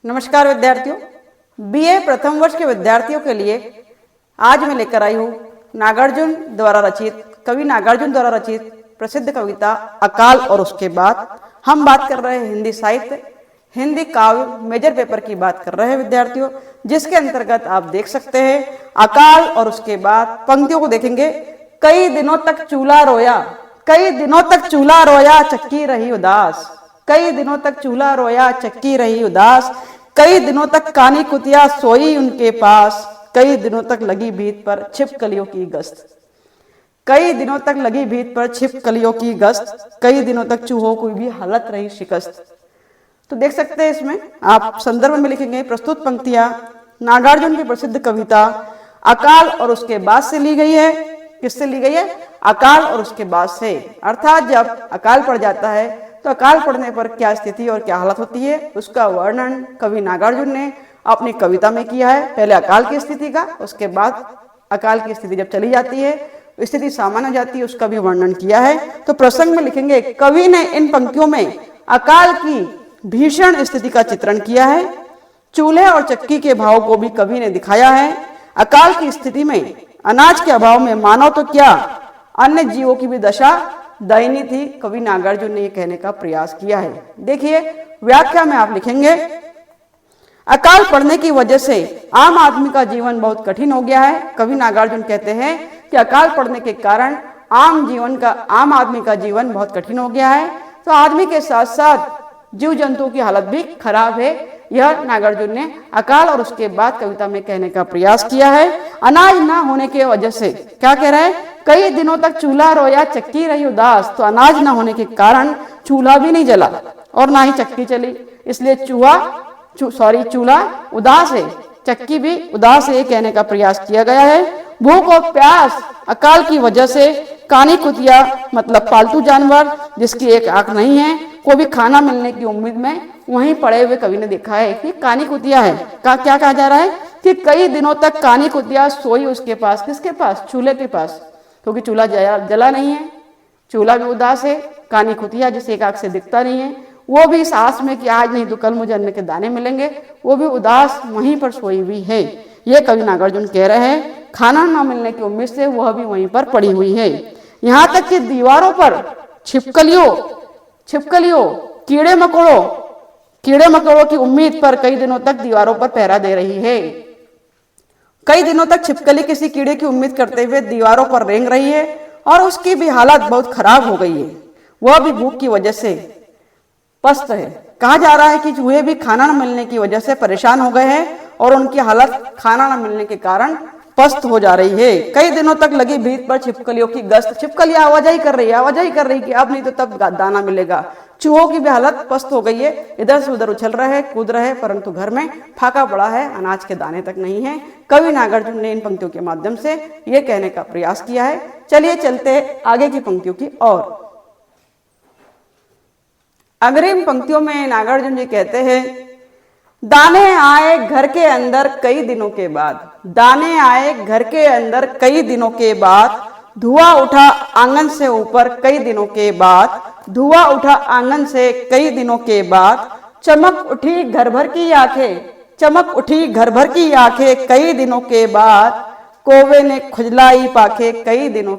नमस्कार विद्यार्थियों, बीए प्रथम वर्ष के विद्यार्थियों के लिए आज मैं लेकर आई हूँ कवि नागार्जुन द्वारा रचित प्रसिद्ध कविता अकाल और उसके बाद। हम बात कर रहे हैं हिंदी साहित्य, हिंदी काव्य मेजर पेपर की बात कर रहे हैं विद्यार्थियों, जिसके अंतर्गत आप देख सकते हैं अकाल और उसके बाद। पंक्तियों को देखेंगे। कई दिनों तक चूल्हा रोया, कई दिनों तक चूल्हा रोया, चक्की रही उदास। कई दिनों तक चूल्हा रोया, चक्की रही उदास। कई दिनों तक कानी कुतिया सोई उनके पास। कई दिनों तक लगी भीत पर छिपकलियों की गश्त। कई दिनों तक लगी भीत पर छिपकलियों की गश्त। कई दिनों तक चूहों की भी हालत रही शिकस्त। तो देख सकते हैं इसमें आप संदर्भ में लिखेंगे। प्रस्तुत पंक्तियां नागार्जुन की प्रसिद्ध कविता अकाल और उसके बाद से ली गई है। किससे ली गई है? अकाल और उसके बाद से। अर्थात जब अकाल पड़ जाता है तो अकाल पड़ने पर क्या स्थिति और क्या हालत होती है, उसका वर्णन कवि नागार्जुन ने अपनी कविता में किया है। पहले अकाल की स्थिति का, उसके बाद अकाल की स्थिति जब चली जाती है, स्थिति सामान्य हो जाती है, उसका भी वर्णन किया है। तो प्रसंग में लिखेंगे, कवि ने इन पंक्तियों में अकाल की भीषण स्थिति का चित्रण किया है। चूल्हे और चक्की के भाव को भी कवि ने दिखाया है। अकाल की स्थिति में अनाज के अभाव में मानव तो क्या अन्य जीवों की भी दशा दयनीय थी। कवि नागार्जुन ने यह कहने का प्रयास किया है। देखिए व्याख्या में आप लिखेंगे, अकाल पड़ने की वजह से आम आदमी का जीवन बहुत कठिन हो गया है। कवि नागार्जुन कहते हैं कि अकाल पड़ने के कारण आम आदमी का जीवन बहुत कठिन हो गया है। तो आदमी के साथ साथ जीव जंतुओं की हालत भी खराब है। यह नागार्जुन ने अकाल और उसके बाद कविता में कहने का प्रयास किया है। अनाज ना होने की वजह से क्या कह रहा है? कई दिनों तक चूल्हा रोया, चक्की रही उदास। तो अनाज ना होने के कारण चूल्हा भी नहीं जला और ना ही चक्की चली, इसलिए चूल्हा उदास है, चक्की भी उदास है, कहने का प्रयास किया गया है। भूख और प्यास अकाल की वजह से कानी कुतिया मतलब पालतू जानवर जिसकी एक आंख नहीं है, को भी खाना मिलने की उम्मीद में वहीं पड़े हुए कवि ने देखा है कि कानी कुतिया है। क्या कहा जा रहा है कि कई दिनों तक कानी कुतिया सोई उसके पास। किसके पास? चूल्हे के पास, क्योंकि चूल्हा जला नहीं है, चूल्हा भी उदास है। कानी कुतिया जिसे एक आंख से दिखता नहीं है, वो भी इस आस में कि आज नहीं तो कल मुझे अन्न के दाने मिलेंगे, वो भी उदास वहीं पर सोई हुई है। ये कवि नागार्जुन कह रहे हैं। खाना न मिलने की उम्मीद से वह भी वहीं पर पड़ी हुई है। यहाँ तक कि दीवारों पर छिपकलियों कीड़े मकोड़ों की उम्मीद पर कई दिनों तक दीवारों पर पहरा दे रही है। कई दिनों तक छिपकली किसी कीड़े की उम्मीद करते हुए दीवारों पर रेंग रही है और उसकी भी हालत बहुत खराब हो गई है। वह भी भूख की वजह से पस्त है। कहा जा रहा है कि चूहे भी खाना न मिलने की वजह से परेशान हो गए हैं और उनकी हालत खाना न मिलने के कारण पस्त हो जा रही है। कई दिनों तक लगी भीत पर छिपकलियों की गश्त। छिपकलियां आवाजाही कर रही कि अब नहीं तो तब दाना मिलेगा। चूहों की भी हालत पस्त हो गई है, इधर से उधर उछल रहे हैं, कूद रहे हैं, परंतु घर में फाका पड़ा है, अनाज के दाने तक नहीं है। कवि नागार्जुन ने इन पंक्तियों के माध्यम से यह कहने का प्रयास किया है। चलिए चलते आगे की पंक्तियों की ओर। अग्रिम पंक्तियों में नागार्जुन जी कहते हैं, दाने आए घर के अंदर कई दिनों के बाद। दाने आए घर के अंदर कई दिनों के बाद। धुआं उठा आंगन से ऊपर कई दिनों के बाद। धुआं उठा आंगन से कई दिनों के बाद। चमक उठी घर भर की आंखें कई दिनों के बाद। कौवे ने खुजलाई पाखे कई दिनों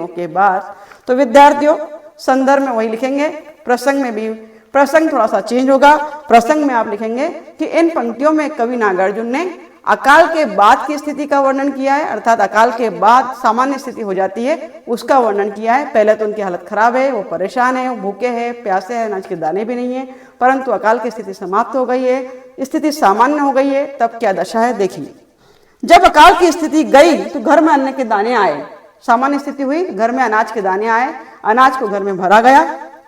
के बाद। तो विद्यार्थियों संदर्भ में वही लिखेंगे, प्रसंग में भी प्रसंग थोड़ा सा चेंज होगा। प्रसंग में आप लिखेंगे कि इन पंक्तियों में कवि नागार्जुन ने अकाल के बाद की स्थिति का वर्णन किया है, अर्थात अकाल के बाद सामान्य स्थिति हो जाती है उसका वर्णन किया है। पहले तो उनकी हालत खराब है, वो परेशान है, वो भूखे हैं, प्यासे हैं, अनाज के दाने भी नहीं है, परंतु अकाल की स्थिति समाप्त हो गई है, स्थिति सामान्य हो गई है। तब क्या दशा है देखिए। जब अकाल की स्थिति गई तो घर में अन्न के दाने आए। सामान्य स्थिति हुई, घर में अनाज के दाने आए, अनाज को घर में भरा गया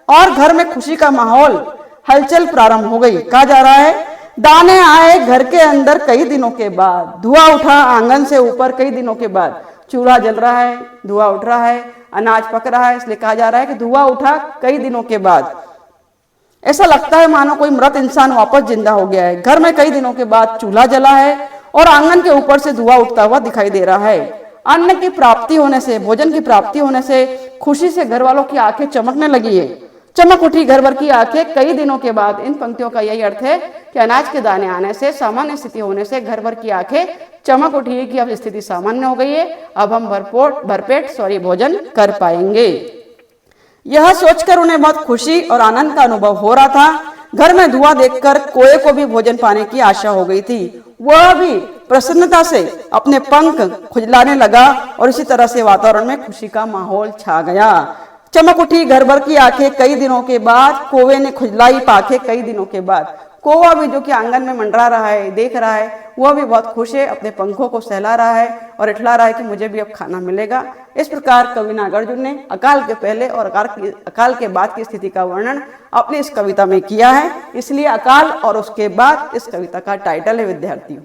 और घर में खुशी का माहौल, हलचल प्रारंभ हो गई। कहा जा रहा है, दाने आए घर के अंदर कई दिनों के बाद। धुआं उठा आंगन से ऊपर कई दिनों के बाद। चूल्हा जल रहा है, धुआं उठ रहा है, अनाज पक रहा है, इसलिए कहा जा रहा है कि धुआं उठा कई दिनों के बाद। ऐसा लगता है मानो कोई मृत इंसान वापस जिंदा हो गया है। घर में कई दिनों के बाद चूल्हा जला है और आंगन के ऊपर से धुआं उठता हुआ दिखाई दे रहा है। अन्न की प्राप्ति होने से, भोजन की प्राप्ति होने से खुशी से घर वालों की आंखें चमकने लगी है। चमक उठी घर भर की आंखें कई दिनों के बाद। इन पंक्तियों का यही अर्थ है कि अनाज के दाने आने से, सामान्य स्थिति होने से घर भर की आंखें चमक उठी है कि अब स्थिति सामान्य हो गई है, अब हम भरपेट भोजन कर पाएंगे। यह सोचकर उन्हें बहुत खुशी और आनंद का अनुभव हो रहा था। घर में धुआं देखकर कोए को भी भोजन पाने की आशा हो गई थी। वह भी प्रसन्नता से अपने पंख खुजलाने लगा और इसी तरह से वातावरण में खुशी का माहौल छा गया। चमक उठी घर भर की आंखें कई दिनों के बाद, कौवे ने खुजलाई पाखें कई दिनों के बाद। कौवा भी जो कि आंगन में मंडरा रहा है, देख रहा है, वह भी बहुत खुश है, अपने पंखों को सहला रहा है और इठला रहा है कि मुझे भी अब खाना मिलेगा। इस प्रकार कवि नागार्जुन ने अकाल के पहले और अकाल के बाद की स्थिति का वर्णन अपनी इस कविता में किया है। इसलिए अकाल और उसके बाद इस कविता का टाइटल है विद्यार्थियों।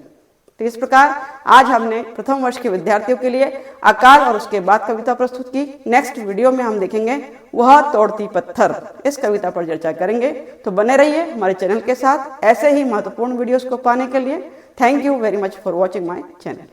तो इस प्रकार आज हमने प्रथम वर्ष के विद्यार्थियों के लिए अकाल और उसके बाद कविता प्रस्तुत की। नेक्स्ट वीडियो में हम देखेंगे वह तोड़ती पत्थर, इस कविता पर चर्चा करेंगे। तो बने रहिए हमारे चैनल के साथ ऐसे ही महत्वपूर्ण वीडियोस को पाने के लिए। Thank you very much for watching my channel.